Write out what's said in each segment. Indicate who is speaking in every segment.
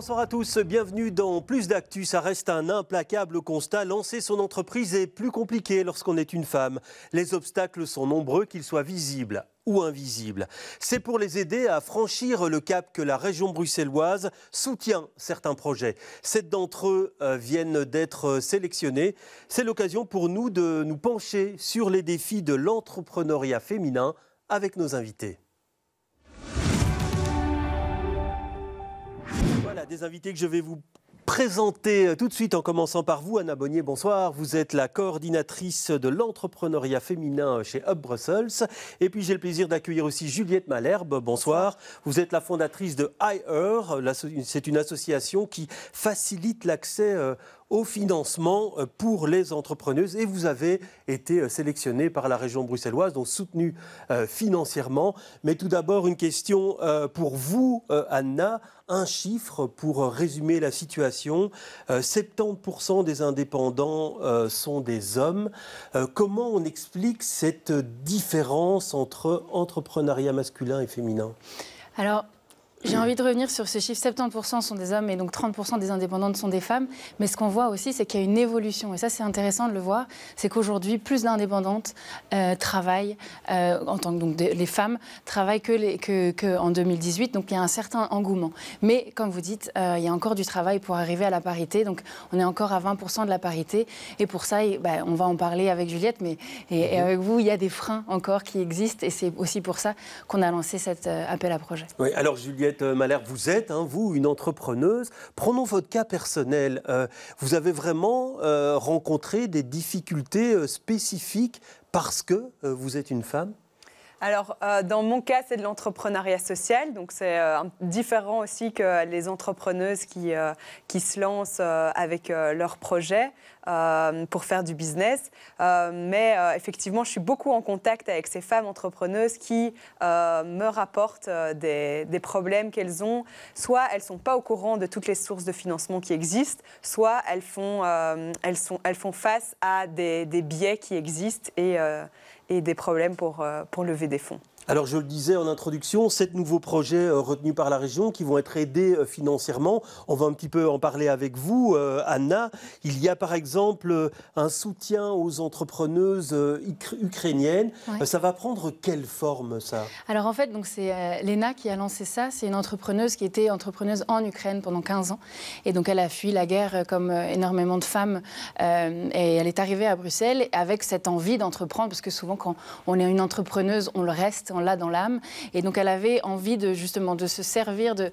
Speaker 1: Bonsoir à tous, bienvenue dans Plus d'Actu. Ça reste un implacable constat. Lancer son entreprise est plus compliqué lorsqu'on est une femme. Les obstacles sont nombreux, qu'ils soient visibles ou invisibles. C'est pour les aider à franchir le cap que la région bruxelloise soutient certains projets. 7 d'entre eux viennent d'être sélectionnés. C'est l'occasion pour nous de nous pencher sur les défis de l'entrepreneuriat féminin avec nos invités. Voilà, des invités que je vais vous présenter tout de suite en commençant par vous, Anna Bonnier. Bonsoir, vous êtes la coordinatrice de l'entrepreneuriat féminin chez Hub Brussels. Et puis j'ai le plaisir d'accueillir aussi Juliette Malherbe. Bonsoir, vous êtes la fondatrice de Hire. C'est une association qui facilite l'accès au financement pour les entrepreneuses et vous avez été sélectionnée par la région bruxelloise, donc soutenue financièrement. Mais tout d'abord, une question pour vous, Anna. Un chiffre pour résumer la situation. 70% des indépendants sont des hommes. Comment on explique cette différence entre entrepreneuriat masculin et féminin ?
Speaker 2: Alors, j'ai envie de revenir sur ce chiffre. 70% sont des hommes et donc 30% des indépendantes sont des femmes. Mais ce qu'on voit aussi, c'est qu'il y a une évolution. Et ça, c'est intéressant de le voir. C'est qu'aujourd'hui, plus d'indépendantes travaillent, en tant que donc, les femmes travaillent qu'en 2018. Donc, il y a un certain engouement. Mais, comme vous dites, il y a encore du travail pour arriver à la parité. Donc, on est encore à 20% de la parité. Et pour ça, on va en parler avec Juliette. Mais et avec vous, il y a des freins encore qui existent. Et c'est aussi pour ça qu'on a lancé cet appel à projet.
Speaker 1: Oui, alors Juliette Malherbe, vous êtes, vous, une entrepreneuse. Prenons votre cas personnel. Vous avez vraiment rencontré des difficultés spécifiques parce que vous êtes une femme ?
Speaker 3: Alors, dans mon cas, c'est de l'entrepreneuriat social. Donc, c'est différent aussi que les entrepreneuses qui se lancent avec leurs projets pour faire du business. Mais effectivement, je suis beaucoup en contact avec ces femmes entrepreneuses qui me rapportent des problèmes qu'elles ont. Soit elles ne sont pas au courant de toutes les sources de financement qui existent, soit elles font face à des biais qui existent et des problèmes pour lever des fonds.
Speaker 1: Alors je le disais en introduction, 7 nouveaux projets retenus par la région qui vont être aidés financièrement. On va un petit peu en parler avec vous, Anna. Il y a par exemple un soutien aux entrepreneuses ukrainiennes. Ouais. Ça va prendre quelle forme ça ?
Speaker 2: Alors en fait, donc c'est Lena qui a lancé ça. C'est une entrepreneuse qui était entrepreneuse en Ukraine pendant 15 ans. Et donc elle a fui la guerre comme énormément de femmes. Et elle est arrivée à Bruxelles avec cette envie d'entreprendre. Parce que souvent quand on est une entrepreneuse, on le reste. On l'a dans l'âme. Et donc, elle avait envie de se servir de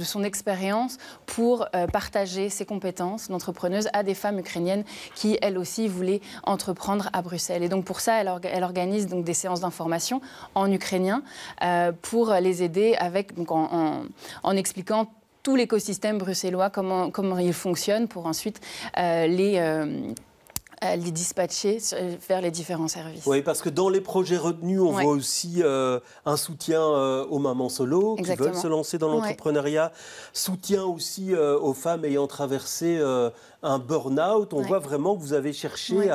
Speaker 2: son expérience pour partager ses compétences d'entrepreneuse à des femmes ukrainiennes qui, elles aussi, voulaient entreprendre à Bruxelles. Et donc, pour ça, elle organise donc, des séances d'information en ukrainien pour les aider en expliquant tout l'écosystème bruxellois, comment il fonctionne pour ensuite les dispatcher vers les différents services.
Speaker 1: Oui, parce que dans les projets retenus, on voit aussi un soutien aux mamans solo qui veulent se lancer dans l'entrepreneuriat, soutien aussi aux femmes ayant traversé un burn-out. On voit vraiment que vous avez cherché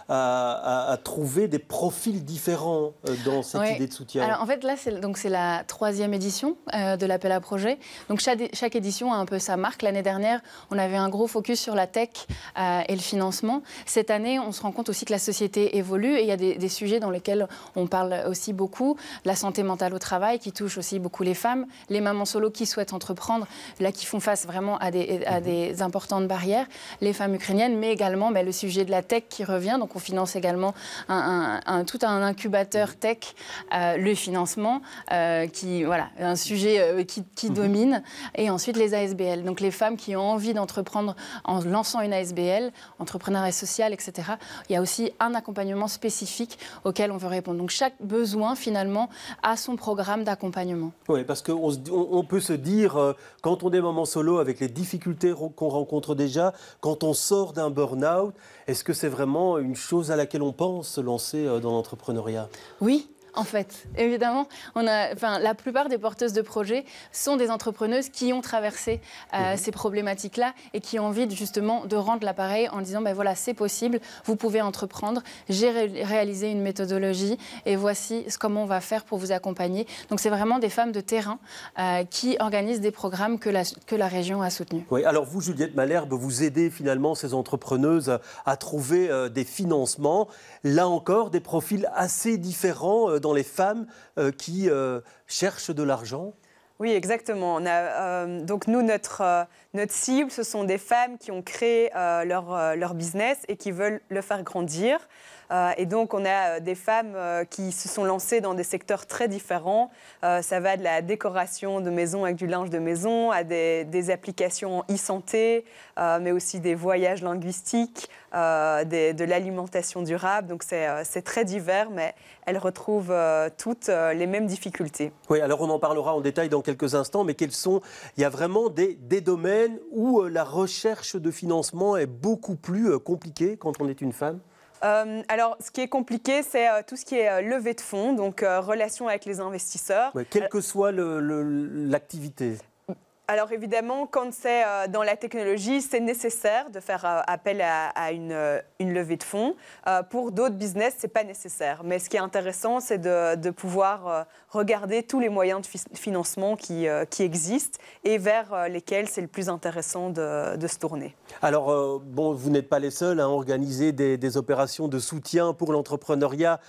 Speaker 1: à trouver des profils différents dans cette idée de soutien.
Speaker 2: Alors en fait, là, c'est la 3e édition de l'appel à projet. Donc chaque édition a un peu sa marque. L'année dernière, on avait un gros focus sur la tech et le financement. Cette année, on se rend compte aussi que la société évolue et il y a des sujets dans lesquels on parle aussi beaucoup. La santé mentale au travail qui touche aussi beaucoup les femmes, les mamans solo qui souhaitent entreprendre, là qui font face vraiment à des importantes barrières, les femmes ukrainiennes, mais également le sujet de la tech qui revient. Donc on finance également tout un incubateur tech, le financement, un sujet qui domine. Et ensuite les ASBL, donc les femmes qui ont envie d'entreprendre en lançant une ASBL, entrepreneuriat social, etc. Il y a aussi un accompagnement spécifique auquel on veut répondre. Donc chaque besoin, finalement, a son programme d'accompagnement.
Speaker 1: Oui, parce qu'on peut se dire, quand on est maman solo, avec les difficultés qu'on rencontre déjà, quand on sort d'un burn-out, est-ce que c'est vraiment une chose à laquelle on pense, se lancer dans l'entrepreneuriat ?
Speaker 2: Oui. En fait, évidemment, la plupart des porteuses de projets sont des entrepreneuses qui ont traversé ces problématiques-là et qui ont envie justement de rendre l'appareil en disant voilà, c'est possible, vous pouvez entreprendre, j'ai réalisé une méthodologie et voici comment on va faire pour vous accompagner. Donc c'est vraiment des femmes de terrain qui organisent des programmes que la région a soutenus.
Speaker 1: Oui, alors vous, Juliette Malherbe, vous aidez finalement ces entrepreneuses à trouver des financements. Là encore, des profils assez différents dans les femmes qui cherchent de l'argent.
Speaker 3: Oui, exactement. Donc nous, notre cible, ce sont des femmes qui ont créé leur business et qui veulent le faire grandir. Et donc, on a des femmes qui se sont lancées dans des secteurs très différents. Ça va de la décoration de maison avec du linge de maison à des applications e-santé, mais aussi des voyages linguistiques, de l'alimentation durable. Donc, c'est très divers, mais elles retrouvent toutes les mêmes difficultés.
Speaker 1: Oui, alors on en parlera en détail dans quelques instants, mais il y a vraiment des domaines où la recherche de financement est beaucoup plus compliquée quand on est une femme?
Speaker 3: Alors, ce qui est compliqué, c'est tout ce qui est levée de fonds, donc relation avec les investisseurs.
Speaker 1: Ouais, quelle que soit l'activité.
Speaker 3: Alors évidemment, quand c'est dans la technologie, c'est nécessaire de faire appel à une levée de fonds. Pour d'autres business, ce n'est pas nécessaire. Mais ce qui est intéressant, c'est de pouvoir regarder tous les moyens de financement qui existent et vers lesquels c'est le plus intéressant de se tourner.
Speaker 1: Alors, vous n'êtes pas les seuls à organiser des opérations de soutien pour l'entrepreneuriat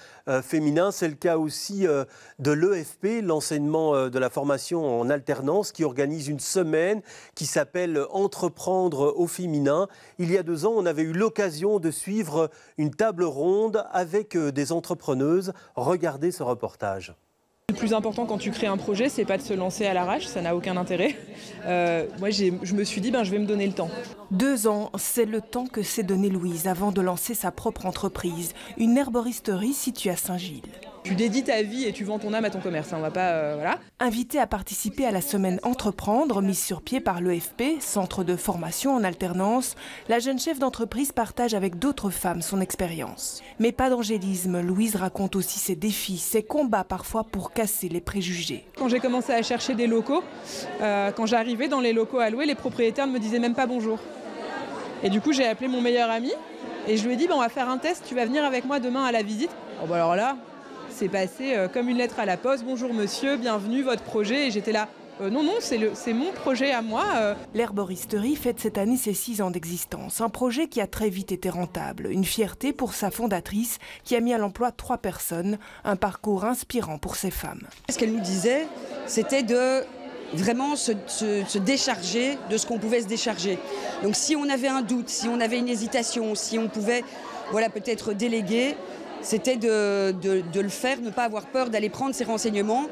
Speaker 1: féminin. C'est le cas aussi de l'EFP, l'enseignement de la formation en alternance, qui organise une semaine qui s'appelle « Entreprendre au féminin ». Il y a 2 ans, on avait eu l'occasion de suivre une table ronde avec des entrepreneuses. Regardez ce reportage.
Speaker 4: Le plus important quand tu crées un projet, c'est pas de se lancer à l'arrache, ça n'a aucun intérêt. Moi, je me suis dit, je vais me donner le temps.
Speaker 5: 2 ans, c'est le temps que s'est donné Louise avant de lancer sa propre entreprise, une herboristerie située à Saint-Gilles.
Speaker 4: Tu dédies ta vie et tu vends ton âme à ton commerce, on va pas... voilà.
Speaker 5: Invitée à participer à la semaine Entreprendre, mise sur pied par l'EFP, centre de formation en alternance, la jeune chef d'entreprise partage avec d'autres femmes son expérience. Mais pas d'angélisme, Louise raconte aussi ses défis, ses combats parfois pour casser les préjugés.
Speaker 4: Quand j'ai commencé à chercher des locaux, quand j'arrivais dans les locaux à louer, les propriétaires ne me disaient même pas bonjour. Et du coup, j'ai appelé mon meilleur ami et je lui ai dit, on va faire un test, tu vas venir avec moi demain à la visite. Oh, alors là... C'est passé comme une lettre à la poste. Bonjour monsieur, bienvenue, votre projet. Et j'étais là, non, c'est mon projet à moi.
Speaker 5: L'herboristerie fête cette année ses 6 ans d'existence. Un projet qui a très vite été rentable. Une fierté pour sa fondatrice qui a mis à l'emploi 3 personnes. Un parcours inspirant pour ces femmes.
Speaker 6: Ce qu'elle nous disait, c'était de vraiment se décharger de ce qu'on pouvait se décharger. Donc si on avait un doute, si on avait une hésitation, si on pouvait peut-être déléguer, c'était de le faire, ne pas avoir peur d'aller prendre ses renseignements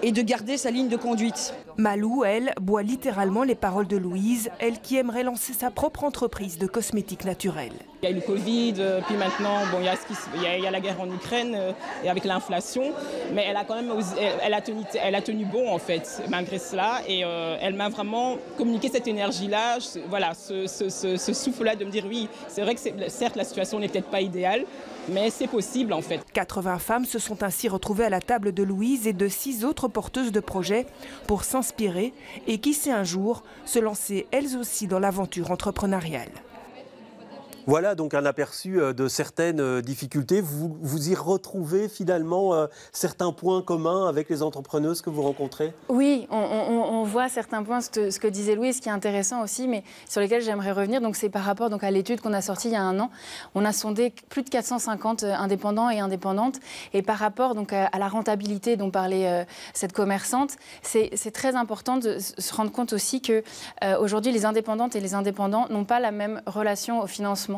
Speaker 6: et de garder sa ligne de conduite.
Speaker 5: Malou, elle, boit littéralement les paroles de Louise, elle qui aimerait lancer sa propre entreprise de cosmétiques naturels.
Speaker 7: Il y a eu le Covid, puis maintenant, il y a la guerre en Ukraine et avec l'inflation, mais elle a quand même elle a tenu bon en fait, malgré cela, et elle m'a vraiment communiqué cette énergie-là, ce souffle-là de me dire oui, c'est vrai que certes la situation n'est peut-être pas idéale, mais c'est possible en fait.
Speaker 5: 80 femmes se sont ainsi retrouvées à la table de Louise et de 6 autres porteuses de projets pour s'inspirer et qui sait un jour se lancer elles aussi dans l'aventure entrepreneuriale.
Speaker 1: Voilà donc un aperçu de certaines difficultés. Vous y retrouvez finalement certains points communs avec les entrepreneuses que vous rencontrez?
Speaker 2: Oui, on voit certains points, ce que disait Louise, qui est intéressant aussi, mais sur lesquels j'aimerais revenir. Donc c'est par rapport à l'étude qu'on a sortie il y a 1 an. On a sondé plus de 450 indépendants et indépendantes. Et par rapport à la rentabilité dont parlait cette commerçante, c'est très important de se rendre compte aussi qu'aujourd'hui, les indépendantes et les indépendants n'ont pas la même relation au financement.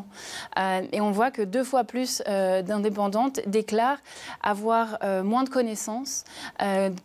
Speaker 2: Et on voit que 2 fois plus d'indépendantes déclarent avoir moins de connaissances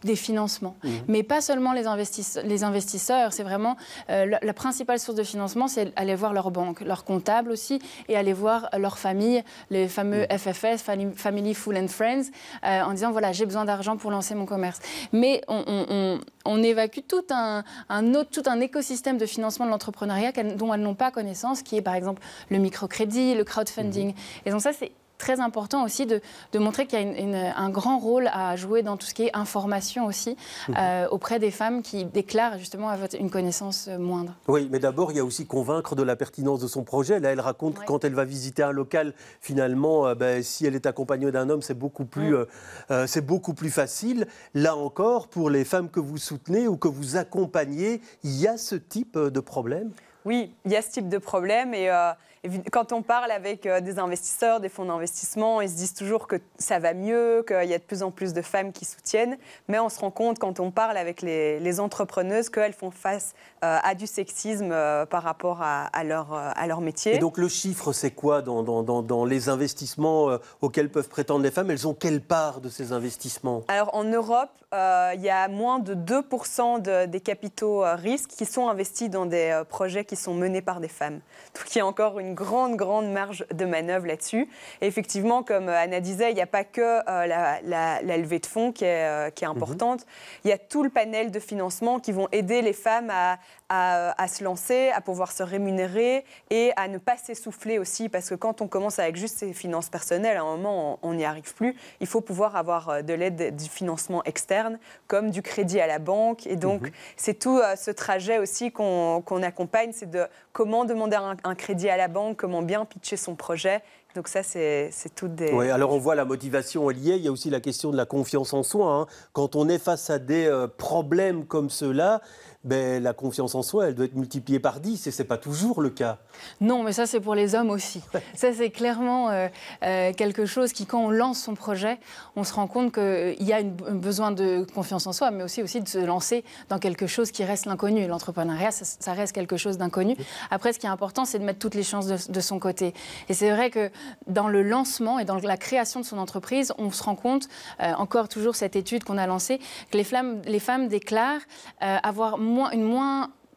Speaker 2: des financements. Mais pas seulement les investisseurs, c'est vraiment la principale source de financement, c'est aller voir leur banque, leur comptable aussi, et aller voir leur famille, les fameux FFS, Family, Full and Friends, en disant voilà, j'ai besoin d'argent pour lancer mon commerce. Mais on évacue tout un écosystème de financement de l'entrepreneuriat dont elles n'ont pas connaissance, qui est par exemple le microcrédit, le crowdfunding. Et donc ça, c'est très important aussi de montrer qu'il y a un grand rôle à jouer dans tout ce qui est information aussi auprès des femmes qui déclarent justement avoir une connaissance moindre.
Speaker 1: Oui, mais d'abord, il y a aussi convaincre de la pertinence de son projet. Là, elle raconte que quand elle va visiter un local, finalement, si elle est accompagnée d'un homme, c'est beaucoup plus facile. Là encore, pour les femmes que vous soutenez ou que vous accompagnez, il y a ce type de problème ?
Speaker 3: Oui, il y a ce type de problème et quand on parle avec des investisseurs, des fonds d'investissement, ils se disent toujours que ça va mieux, qu'il y a de plus en plus de femmes qui soutiennent, mais on se rend compte quand on parle avec les entrepreneuses qu'elles font face à du sexisme par rapport à leur métier.
Speaker 1: Et donc le chiffre, c'est quoi dans les investissements auxquels peuvent prétendre les femmes ? Elles ont quelle part de ces investissements ?
Speaker 3: Alors en Europe, il y a moins de 2% des capitaux risques qui sont investis dans des projets qui sont menés par des femmes. Donc il y a encore une grande marge de manœuvre là-dessus. Et effectivement, comme Anna disait, il n'y a pas que la levée de fonds qui est importante. Il y a tout le panel de financement qui vont aider les femmes à se lancer, à pouvoir se rémunérer et à ne pas s'essouffler aussi. Parce que quand on commence avec juste ses finances personnelles, à un moment, on n'y arrive plus. Il faut pouvoir avoir de l'aide, du financement externe, comme du crédit à la banque. Et donc, c'est tout ce trajet aussi qu'on accompagne, c'est de comment demander un crédit à la banque, comment bien pitcher son projet. Donc ça, c'est toutes des...
Speaker 1: Oui, alors on voit la motivation est liée. Il y a aussi la question de la confiance en soi. Hein. Quand on est face à des problèmes comme ceux-là, la confiance en soi, elle doit être multipliée par 10 et ce n'est pas toujours le cas.
Speaker 2: Non, mais ça, c'est pour les hommes aussi. Ça, c'est clairement quelque chose qui, quand on lance son projet, on se rend compte qu'il y a un besoin de confiance en soi, mais aussi de se lancer dans quelque chose qui reste l'inconnu. L'entrepreneuriat, ça reste quelque chose d'inconnu. Après, ce qui est important, c'est de mettre toutes les chances de son côté. Et c'est vrai que dans le lancement et dans la création de son entreprise, on se rend compte, encore toujours cette étude qu'on a lancée, que les femmes déclarent avoir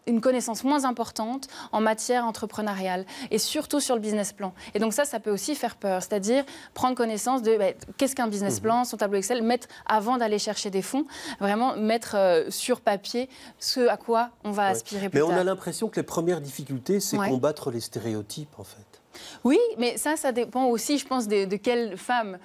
Speaker 2: une connaissance moins importante en matière entrepreneuriale et surtout sur le business plan. Et donc ça peut aussi faire peur, c'est-à-dire prendre connaissance de qu'est-ce qu'un business plan, son tableau Excel, mettre avant d'aller chercher des fonds, vraiment mettre sur papier ce à quoi on va aspirer plus tard.
Speaker 1: Mais on a l'impression que les premières difficultés, c'est combattre les stéréotypes en fait.
Speaker 2: Oui, mais ça dépend aussi, je pense, de quelle femme.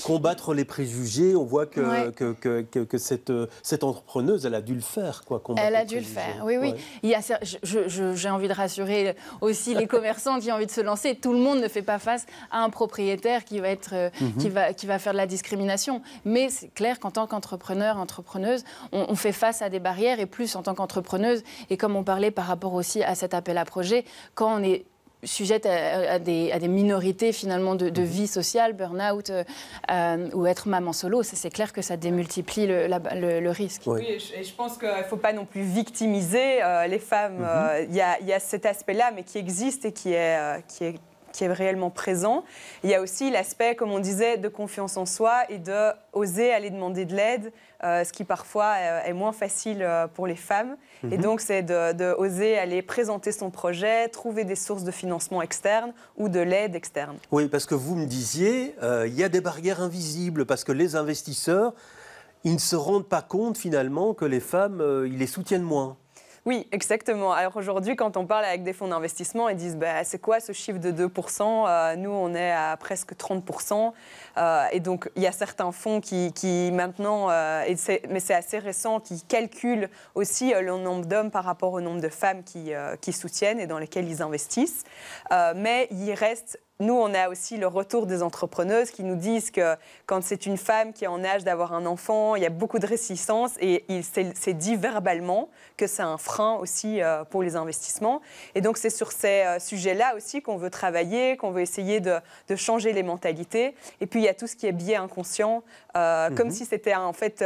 Speaker 1: Combattre les préjugés, on voit que cette entrepreneuse, elle a dû le faire.
Speaker 2: Elle a dû le faire, oui. Ouais. J'ai envie de rassurer aussi les commerçants qui ont envie de se lancer. Tout le monde ne fait pas face à un propriétaire qui va faire de la discrimination. Mais c'est clair qu'en tant qu'entrepreneur, entrepreneuse, on fait face à des barrières et plus en tant qu'entrepreneuse. Et comme on parlait par rapport aussi à cet appel à projet, quand on est sujette à des minorités finalement de vie sociale, burn-out ou être maman solo, c'est clair que ça démultiplie le risque.
Speaker 3: Oui, et je pense qu'il ne faut pas non plus victimiser les femmes. Il y a cet aspect-là, mais qui existe et qui est réellement présent. Il y a aussi l'aspect, comme on disait, de confiance en soi et d'oser aller demander de l'aide, ce qui parfois est moins facile pour les femmes. Et donc, c'est d'oser aller présenter son projet, trouver des sources de financement externes ou de l'aide externe.
Speaker 1: Oui, parce que vous me disiez, il y a des barrières invisibles, parce que les investisseurs, ils ne se rendent pas compte finalement que les femmes, ils les soutiennent moins.
Speaker 3: Oui, exactement. Alors aujourd'hui, quand on parle avec des fonds d'investissement, ils disent c'est quoi ce chiffre de 2% ? Nous, on est à presque 30%. Et donc, il y a certains fonds qui maintenant, mais c'est assez récent, qui calculent aussi le nombre d'hommes par rapport au nombre de femmes qui soutiennent et dans lesquels ils investissent. Mais il reste... Nous, on a aussi le retour des entrepreneuses qui nous disent que quand c'est une femme qui est en âge d'avoir un enfant, il y a beaucoup de réticence et c'est dit verbalement que c'est un frein aussi pour les investissements. Et donc, c'est sur ces sujets-là aussi qu'on veut travailler, qu'on veut essayer de changer les mentalités. Et puis, il y a tout ce qui est biais inconscient, comme si c'était en fait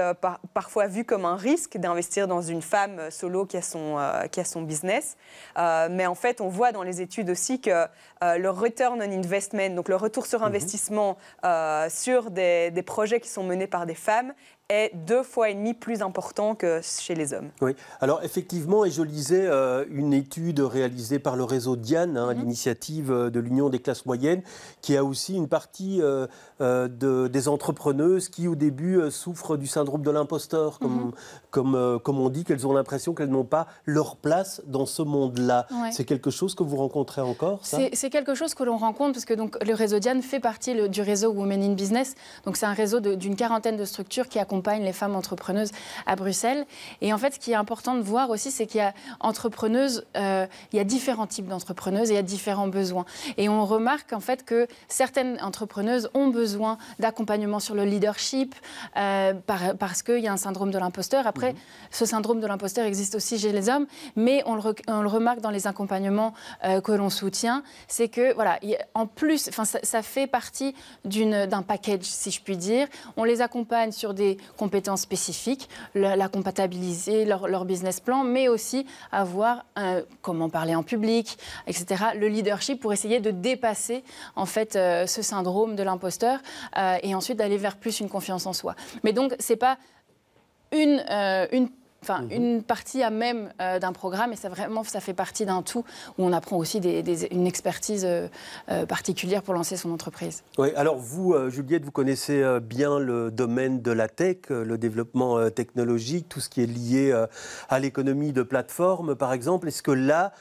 Speaker 3: parfois vu comme un risque d'investir dans une femme solo qui a son business. Mais en fait, on voit dans les études aussi que le return on investment, donc le retour sur investissement sur des projets qui sont menés par des femmes, est 2,5 fois plus important que chez les hommes.
Speaker 1: Oui, alors effectivement, et je lisais une étude réalisée par le réseau Diane, l'initiative de l'Union des classes moyennes, qui a aussi une partie des entrepreneuses qui au début souffrent du syndrome de l'imposteur, comme on dit, qu'elles ont l'impression qu'elles n'ont pas leur place dans ce monde-là. Ouais. C'est quelque chose que vous rencontrez encore, ça ?
Speaker 2: C'est quelque chose que l'on rencontre, parce que donc, le réseau Diane fait partie du réseau Women in Business. Donc c'est un réseau d'une quarantaine de structures qui accompagnent les femmes entrepreneuses à Bruxelles. Et en fait, ce qui est important de voir aussi, c'est qu'il y a entrepreneuses, il y a différents types d'entrepreneuses et il y a différents besoins. Et on remarque en fait que certaines entrepreneuses ont besoin d'accompagnement sur le leadership parce qu'il y a un syndrome de l'imposteur. Après, ce syndrome de l'imposteur existe aussi chez les hommes, mais on le remarque dans les accompagnements que l'on soutient, c'est que voilà, en plus, ça fait partie d'un package, si je puis dire. On les accompagne sur des compétences spécifiques, la comptabiliser, leur business plan, mais aussi avoir comment parler en public, etc. Le leadership pour essayer de dépasser en fait ce syndrome de l'imposteur et ensuite d'aller vers plus une confiance en soi. Mais donc c'est pas une partie à même d'un programme, et ça fait partie d'un tout où on apprend aussi une expertise particulière pour lancer son entreprise.
Speaker 1: Oui, alors vous, Juliette, vous connaissez bien le domaine de la tech, le développement technologique, tout ce qui est lié à l'économie de plateforme, par exemple. Est-ce que là,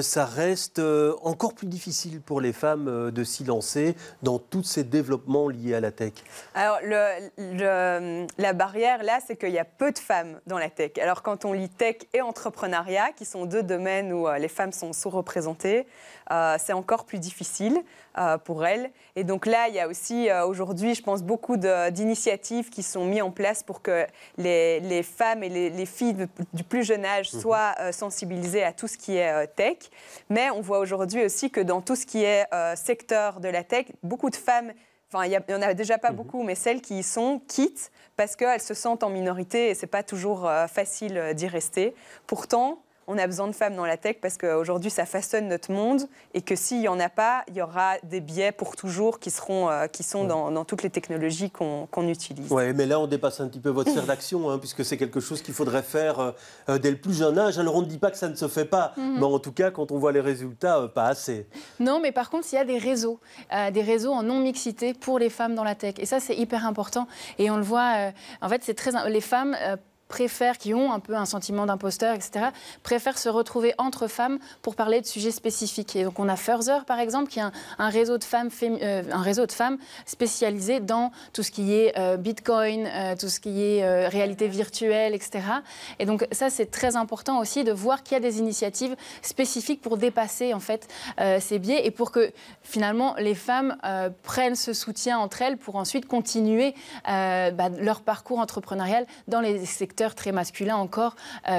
Speaker 1: ça reste encore plus difficile pour les femmes de s'y lancer dans tous ces développements liés à la tech?
Speaker 3: Alors, la barrière, là, c'est qu'il y a peu de femmes dans la tech. Alors, quand on lit tech et entrepreneuriat, qui sont deux domaines où les femmes sont sous-représentées, c'est encore plus difficile pour elles. Et donc là, il y a aussi aujourd'hui, je pense, beaucoup d'initiatives qui sont mises en place pour que les femmes et les filles du plus jeune âge soient sensibilisées à tout ce qui est tech. Mais on voit aujourd'hui aussi que dans tout ce qui est secteur de la tech, beaucoup de femmes, enfin il n'y en a déjà pas beaucoup, mais celles qui y sont quittent parce qu'elles se sentent en minorité et ce n'est pas toujours facile d'y rester. Pourtant, on a besoin de femmes dans la tech parce qu'aujourd'hui, ça façonne notre monde et que s'il n'y en a pas, il y aura des biais pour toujours qui sont dans toutes les technologies qu'on utilise.
Speaker 1: Oui, mais là, on dépasse un petit peu votre sphère d'action, puisque c'est quelque chose qu'il faudrait faire dès le plus jeune âge. Alors, on ne dit pas que ça ne se fait pas, mais en tout cas, quand on voit les résultats, pas assez.
Speaker 2: Non, mais par contre, il y a des réseaux en non-mixité pour les femmes dans la tech. Et ça, c'est hyper important. Et on le voit, en fait, les femmes... qui ont un peu un sentiment d'imposteur, etc., préfèrent se retrouver entre femmes pour parler de sujets spécifiques. Et donc on a Further, par exemple, qui est un réseau de femmes spécialisées dans tout ce qui est Bitcoin, tout ce qui est réalité virtuelle, etc. Et donc ça, c'est très important aussi de voir qu'il y a des initiatives spécifiques pour dépasser en fait ces biais et pour que finalement les femmes prennent ce soutien entre elles pour ensuite continuer leur parcours entrepreneurial dans les secteurs très masculins encore,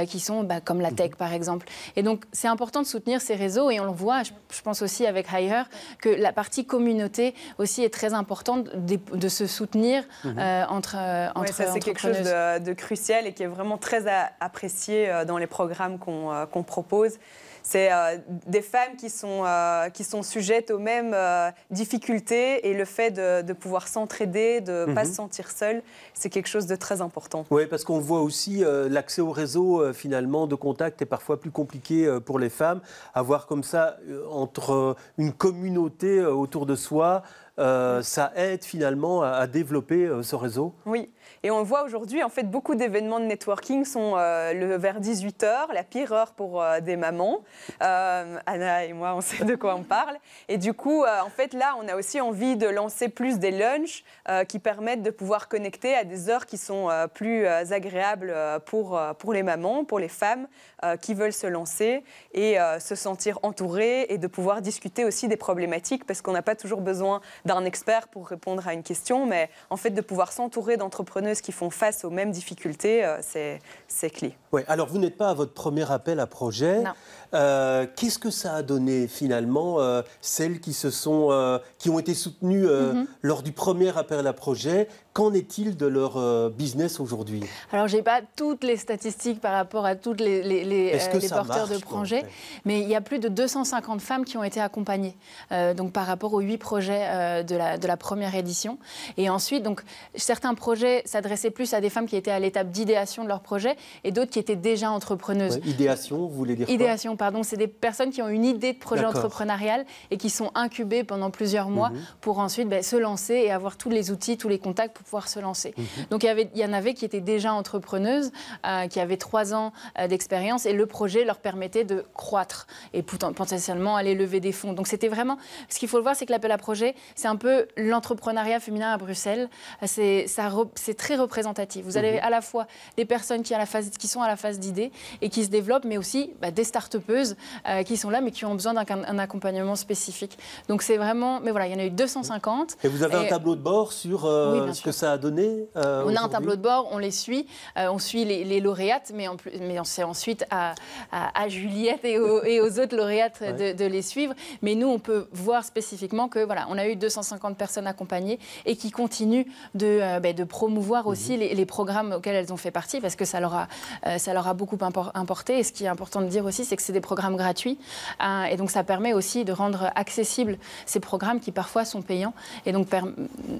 Speaker 2: qui sont comme la tech par exemple. Et donc c'est important de soutenir ces réseaux et on le voit, je pense aussi avec Hire, que la partie communauté aussi est très importante de se soutenir entre
Speaker 3: ça, c'est quelque chose de crucial et qui est vraiment très apprécié dans les programmes qu'on propose. C'est des femmes qui sont sujettes aux mêmes difficultés et le fait de pouvoir s'entraider, de ne pas se sentir seule, c'est quelque chose de très important.
Speaker 1: Oui, parce qu'on voit aussi l'accès au réseau finalement de contact est parfois plus compliqué pour les femmes. Avoir comme ça entre une communauté autour de soi, ça aide finalement à développer ce réseau.
Speaker 3: Oui. Et on voit aujourd'hui, en fait, beaucoup d'événements de networking sont vers 18h, la pire heure pour des mamans. Anna et moi, on sait de quoi on parle. Et du coup, en fait, là, on a aussi envie de lancer plus des lunchs qui permettent de pouvoir connecter à des heures qui sont plus agréables pour les mamans, pour les femmes qui veulent se lancer et se sentir entourées et de pouvoir discuter aussi des problématiques parce qu'on n'a pas toujours besoin d'un expert pour répondre à une question, mais en fait, de pouvoir s'entourer d'entrepreneuses qui font face aux mêmes difficultés, c'est clé.
Speaker 1: Oui, alors vous n'êtes pas à votre premier appel à projet.
Speaker 2: Non.
Speaker 1: Qu'est-ce que ça a donné finalement, celles qui ont été soutenues lors du premier appel à projet? Qu'en est-il de leur business aujourd'hui?
Speaker 2: Alors, je n'ai pas toutes les statistiques par rapport à tous les porteurs de projets, mais il y a plus de 250 femmes qui ont été accompagnées, donc par rapport aux 8 projets de la première édition. Et ensuite, donc, certains projets s'adressaient plus à des femmes qui étaient à l'étape d'idéation de leur projet et d'autres qui étaient déjà entrepreneuses.
Speaker 1: Ouais, idéation, vous voulez dire quoi?
Speaker 2: Idéation, pardon, c'est des personnes qui ont une idée de projet entrepreneurial et qui sont incubées pendant plusieurs mois pour ensuite se lancer et avoir tous les outils, tous les contacts pour pouvoir se lancer. Donc il y en avait qui étaient déjà entrepreneuses, qui avaient 3 ans d'expérience et le projet leur permettait de croître et potentiellement aller lever des fonds. Donc c'était vraiment, ce qu'il faut le voir, c'est que l'appel à projet, c'est un peu l'entrepreneuriat féminin à Bruxelles. C'est très représentatif. Vous avez à la fois des personnes qui sont à la phase d'idée et qui se développent, mais aussi des start-upeuses qui sont là mais qui ont besoin d'un accompagnement spécifique. Donc c'est vraiment, mais voilà, il y en a eu 250.
Speaker 1: Et vous avez un tableau de bord sur ce que ça a donné
Speaker 2: On a un tableau de bord, on les suit, on suit les lauréates, mais c'est ensuite à Juliette et aux autres lauréates de les suivre. Mais nous, on peut voir spécifiquement que voilà, on a eu 250 personnes accompagnées et qui continuent de promouvoir aussi les programmes auxquels elles ont fait partie, parce que ça leur a beaucoup importé. Et ce qui est important de dire aussi, c'est que c'est des programmes gratuits. Et donc ça permet aussi de rendre accessibles ces programmes qui parfois sont payants et donc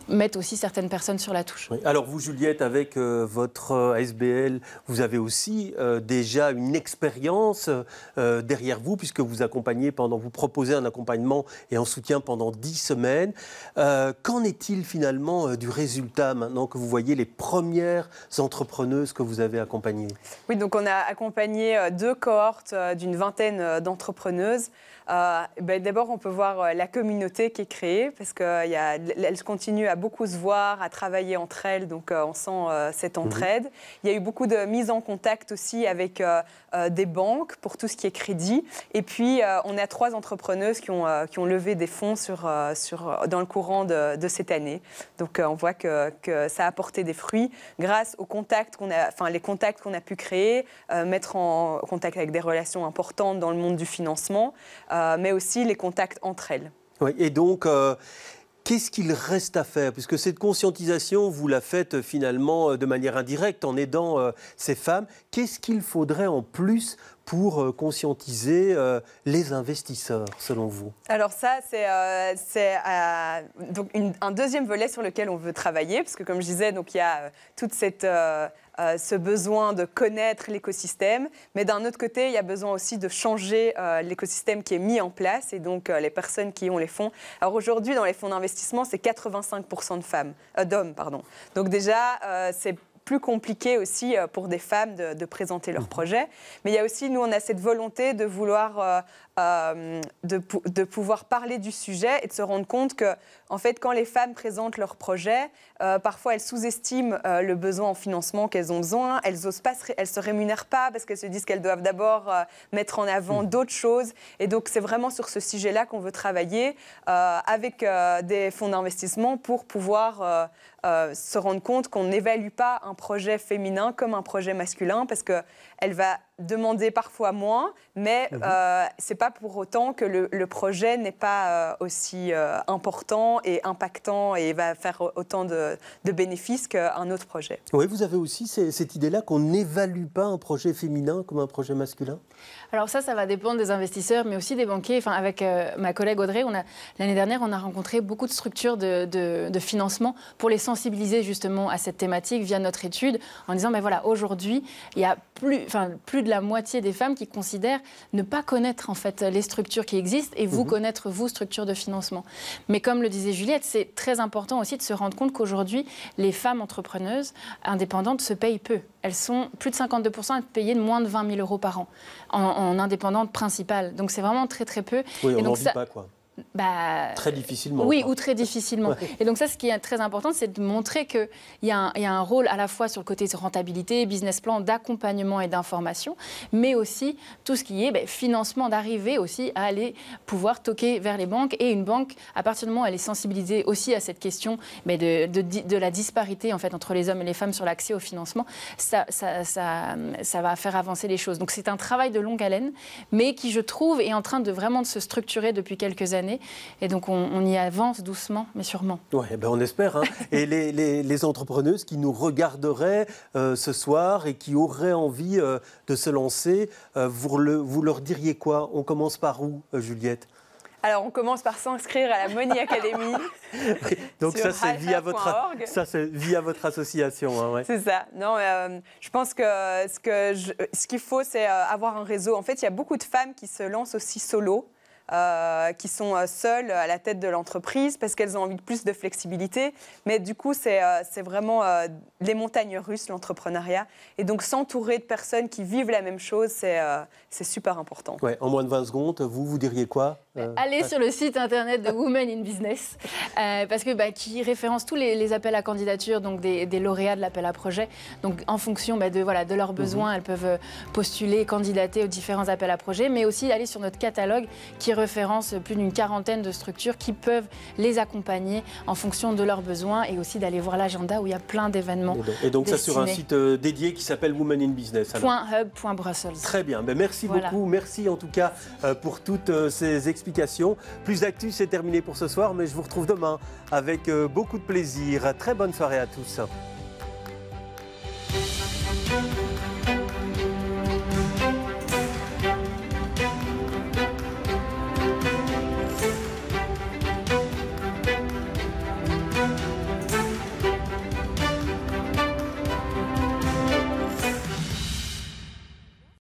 Speaker 2: mettent aussi certaines personnes sur la touche.
Speaker 1: Oui. Alors vous, Juliette, avec votre ASBL, vous avez aussi déjà une expérience derrière vous, puisque vous proposez un accompagnement et un soutien pendant 10 semaines. Qu'en est-il finalement du résultat maintenant que vous voyez les premières entrepreneuses que vous avez accompagnées?
Speaker 3: Oui, donc on a accompagné 2 cohortes d'une vingtaine d'entrepreneuses. D'abord, on peut voir la communauté qui est créée, parce qu'elles continuent à beaucoup se voir, à travailler entre elles, donc on sent cette entraide. Il y a eu beaucoup de mise en contact aussi avec des banques pour tout ce qui est crédit. Et puis, on a 3 entrepreneuses qui ont levé des fonds dans le courant de cette année. Donc, on voit que ça a apporté des fruits grâce aux contacts les contacts qu'on a pu créer, mettre en contact avec des relations importantes dans le monde du financement, mais aussi les contacts entre elles.
Speaker 1: Oui, et donc, qu'est-ce qu'il reste à faire? Puisque cette conscientisation, vous la faites finalement de manière indirecte en aidant ces femmes. Qu'est-ce qu'il faudrait en plus pour conscientiser les investisseurs, selon vous? Alors
Speaker 3: ça, c'est donc un deuxième volet sur lequel on veut travailler, parce que comme je disais, donc, il y a toute ce besoin de connaître l'écosystème, mais d'un autre côté, il y a besoin aussi de changer l'écosystème qui est mis en place et donc les personnes qui ont les fonds. Alors aujourd'hui, dans les fonds d'investissement, c'est 85% d'hommes. Donc déjà, c'est plus compliqué aussi pour des femmes de présenter leur projet. Mais il y a aussi, nous, on a cette volonté de vouloir de pouvoir parler du sujet et de se rendre compte que, en fait, quand les femmes présentent leur projet, parfois elles sous-estiment le besoin en financement qu'elles ont besoin. Elles osent pas, elles se rémunèrent pas parce qu'elles se disent qu'elles doivent d'abord mettre en avant d'autres choses. Et donc, c'est vraiment sur ce sujet-là qu'on veut travailler avec des fonds d'investissement pour pouvoir se rendre compte qu'on n'évalue pas un projet féminin comme un projet masculin, parce qu'elle va demander parfois moins, mais c'est pas pour autant que le projet n'est pas aussi important et impactant et va faire autant de bénéfices qu'un autre projet.
Speaker 1: Oui, vous avez aussi cette idée-là qu'on n'évalue pas un projet féminin comme un projet masculin?
Speaker 2: Alors ça va dépendre des investisseurs, mais aussi des banquiers. Enfin, avec ma collègue Audrey, l'année dernière, on a rencontré beaucoup de structures de financement pour les sensibiliser justement à cette thématique via notre étude, en disant, voilà, aujourd'hui, il y a plus de la moitié des femmes qui considèrent ne pas connaître en fait les structures qui existent et vous connaître, vous, structures de financement. Mais comme le disait Juliette, c'est très important aussi de se rendre compte qu'aujourd'hui, les femmes entrepreneuses indépendantes se payent peu. Elles sont plus de 52% à être payées de moins de 20 000 € par an en indépendante principale. Donc c'est vraiment très très peu.
Speaker 1: Oui,
Speaker 2: on
Speaker 1: n'en vit pas, quoi. Très difficilement.
Speaker 2: Oui, ou très difficilement. Ouais. Et donc ça, ce qui est très important, c'est de montrer qu'il y a un rôle à la fois sur le côté de rentabilité, business plan, d'accompagnement et d'information, mais aussi tout ce qui est financement, d'arriver aussi à aller pouvoir toquer vers les banques. Et une banque, à partir du moment où elle est sensibilisée aussi à cette question de la disparité en fait, entre les hommes et les femmes sur l'accès au financement, ça va faire avancer les choses. Donc c'est un travail de longue haleine, mais qui, je trouve, est en train de vraiment se structurer depuis quelques années années. Et donc, on y avance doucement, mais sûrement.
Speaker 1: Oui, ben on espère. Hein. Et les entrepreneuses qui nous regarderaient ce soir et qui auraient envie de se lancer, vous leur diriez quoi? On commence par où, Juliette?
Speaker 3: Alors, on commence par s'inscrire à la Money Academy.
Speaker 1: Donc ça, c'est via votre association. Hein, ouais.
Speaker 3: C'est ça. Non, je pense que ce qu'il faut, c'est avoir un réseau. En fait, il y a beaucoup de femmes qui se lancent aussi solo. Qui sont seules à la tête de l'entreprise parce qu'elles ont envie de plus de flexibilité. Mais du coup, c'est vraiment les montagnes russes, l'entrepreneuriat. Et donc, s'entourer de personnes qui vivent la même chose, c'est super important.
Speaker 1: Ouais, en moins de 20 secondes, vous diriez quoi?
Speaker 2: Allez sur le site internet de Women in Business, parce que qui référence tous les appels à candidature, donc des lauréats de l'appel à projet. Donc, en fonction de leurs besoins, elles peuvent postuler, candidater aux différents appels à projets, mais aussi aller sur notre catalogue qui référence plus d'une quarantaine de structures qui peuvent les accompagner en fonction de leurs besoins et aussi d'aller voir l'agenda où il y a plein d'événements.
Speaker 1: Et donc ça sur un site dédié qui s'appelle Women in Business.
Speaker 2: .hub.brussels.
Speaker 1: Très bien, merci beaucoup. Merci en tout cas pour toutes ces explications. Plus d'actu, c'est terminé pour ce soir, mais je vous retrouve demain avec beaucoup de plaisir. Très bonne soirée à tous.